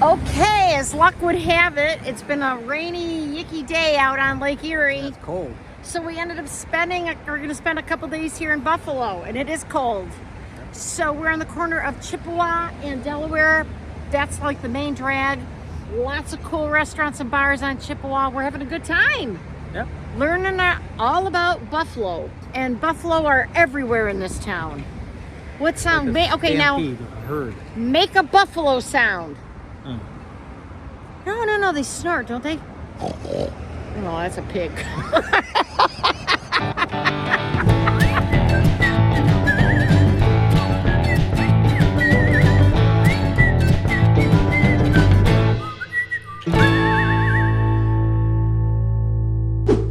Okay, as luck would have it, it's been a rainy, yicky day out on Lake Erie. It's cold. So we ended up we're going to spend a couple days here in Buffalo, and it is cold. So we're on the corner of Chippewa and Delaware. That's like the main drag. Lots of cool restaurants and bars on Chippewa. We're having a good time. Yep. Learning all about buffalo. And buffalo are everywhere in this town. What sound? Okay, now herd. Make a buffalo sound. Hmm. No, they snort, don't they? Oh, that's a pig.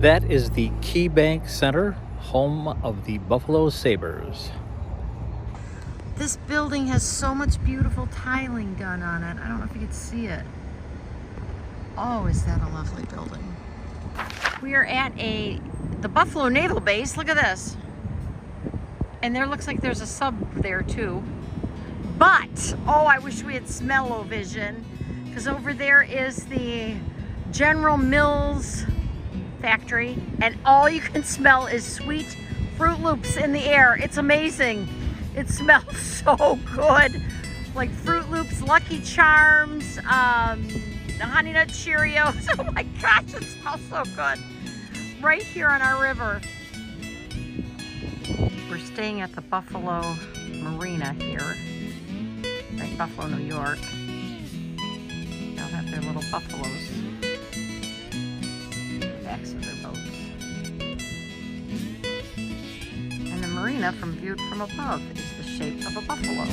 That is the Key Bank Center, home of the Buffalo Sabres. This building has so much beautiful tiling done on it. I don't know if you can see it. Oh, is that a lovely building. We are at the Buffalo Naval Base. Look at this. And there looks like there's a sub there too. But, oh, I wish we had smell-o-vision, because over there is the General Mills factory, and all you can smell is sweet Fruit Loops in the air. It's amazing. It smells so good. Like Fruit Loops, Lucky Charms, the Honey Nut Cheerios. Oh my gosh, it smells so good. Right here on our river. We're staying at the Buffalo Marina here, right, Buffalo, New York. They'll have their little buffaloes. Backs of their boats. And the marina, viewed from above, is the shape of a buffalo.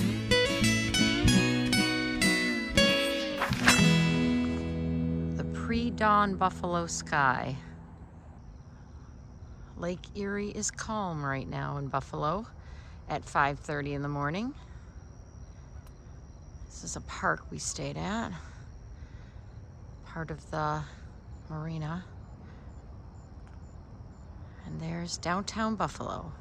The pre-dawn buffalo sky. Lake Erie is calm right now in Buffalo at 5:30 in the morning. This is a park we stayed at, part of the marina. And there's downtown Buffalo.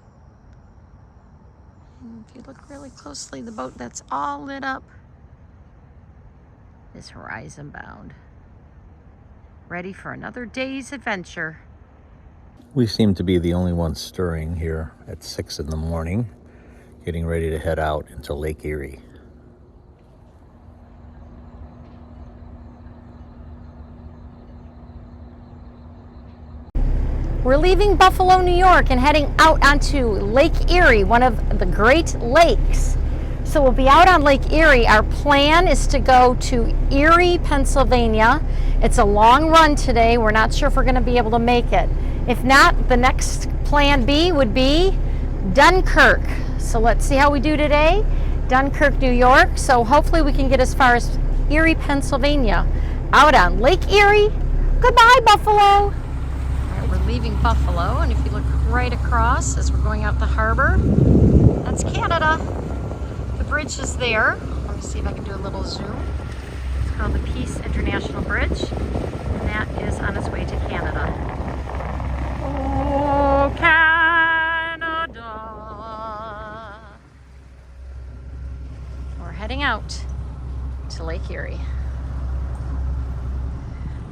And if you look really closely, the boat that's all lit up is horizon bound, ready for another day's adventure. We seem to be the only ones stirring here at 6 in the morning, getting ready to head out into Lake Erie. We're leaving Buffalo, New York and heading out onto Lake Erie, one of the Great Lakes. So we'll be out on Lake Erie. Our plan is to go to Erie, Pennsylvania. It's a long run today. We're not sure if we're going to be able to make it. If not, the next plan B would be Dunkirk. So let's see how we do today. Dunkirk, New York. So hopefully we can get as far as Erie, Pennsylvania. Out on Lake Erie. Goodbye, Buffalo. We're leaving Buffalo, and if you look right across as we're going out the harbor, that's Canada. The bridge is there. Let me see if I can do a little zoom. It's called the Peace International Bridge, and that is on its way to Canada. Oh, Canada. We're heading out to Lake Erie.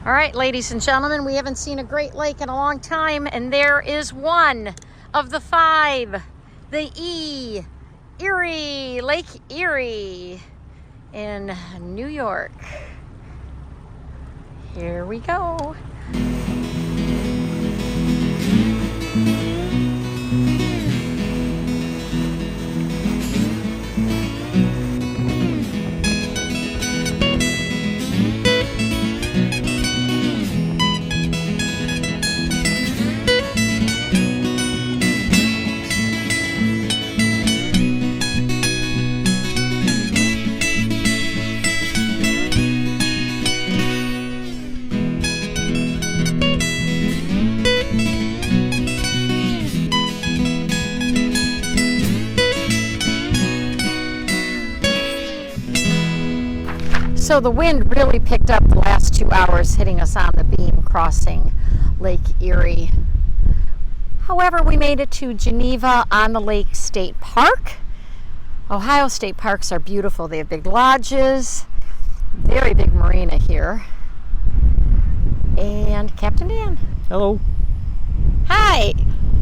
All right, ladies and gentlemen, we haven't seen a Great Lake in a long time, and there is one of the 5, the Erie, Lake Erie in New York. Here we go. So the wind really picked up the last 2 hours, hitting us on the beam crossing Lake Erie. However, we made it to Geneva on the Lake State Park. Ohio state parks are beautiful. They have big lodges, Very big marina here. And Captain Dan. Hello. Hi,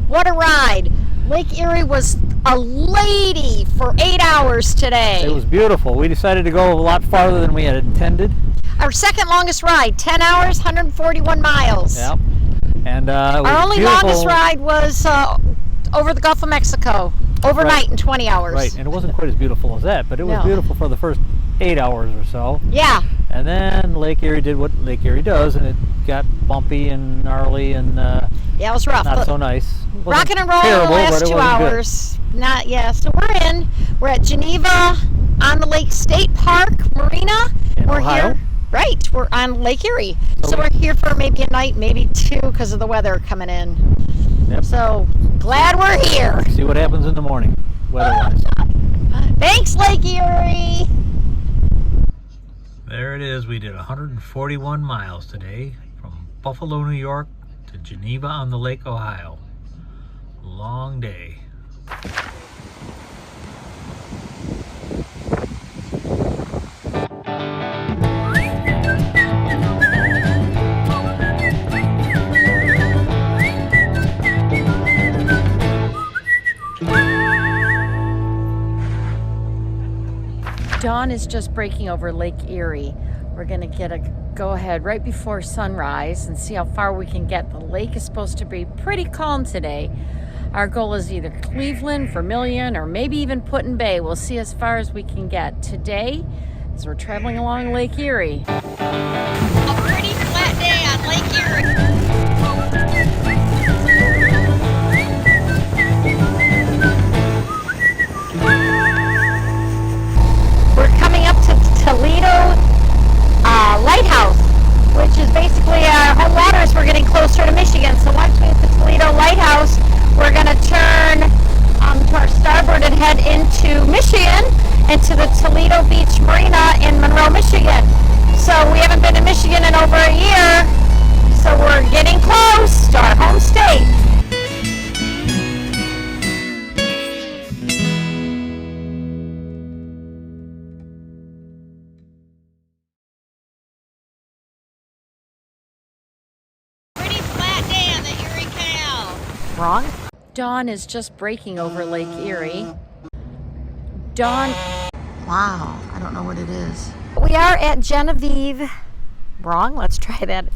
what a ride. Lake Erie was a lady for 8 hours today. It was beautiful. We decided to go a lot farther than we had intended. Our second longest ride, 10 hours, 141 miles. Yep. And it was Our only beautiful. longest ride was over the Gulf of Mexico, overnight in 20 hours. Right, and it wasn't quite as beautiful as that, but it was No. beautiful for the first 8 hours or so. Yeah. And then Lake Erie did what Lake Erie does, and it got bumpy and gnarly and Yeah, it was rough. not so nice. It wasn't Rocking and rolling terrible, the but last it 2 wasn't good. hours. Not, yeah. So we're at Geneva on the Lake State Park Marina. In We're Ohio? here. Right, we're on Lake Erie. So So we're here for maybe a night, maybe 2 because of the weather coming in. Yep. So glad we're here. See what happens in the morning, weather-wise. Thanks, Lake Erie. There it is. We did 141 miles today from Buffalo, New York to Geneva on the Lake, Ohio. Long day. Dawn is just breaking over Lake Erie. We're going to get a go-ahead right before sunrise and see how far we can get. The lake is supposed to be pretty calm today. Our goal is either Cleveland, Vermilion, or maybe even Put-in Bay. We'll see as far as we can get today as we're traveling along Lake Erie. A pretty flat day on Lake Erie. Toledo Lighthouse, which is basically our home waters. We're getting closer to Michigan. So once we hit the Toledo Lighthouse, we're going to turn to our starboard and head into Michigan, into the Toledo Beach Marina in Monroe, Michigan. So we haven't been to Michigan in over a year, so we're getting close to our home state. Wrong. Dawn is just breaking over Lake Erie. Dawn. Wow, I don't know what it is. We are at Genevieve. Wrong. Let's try that.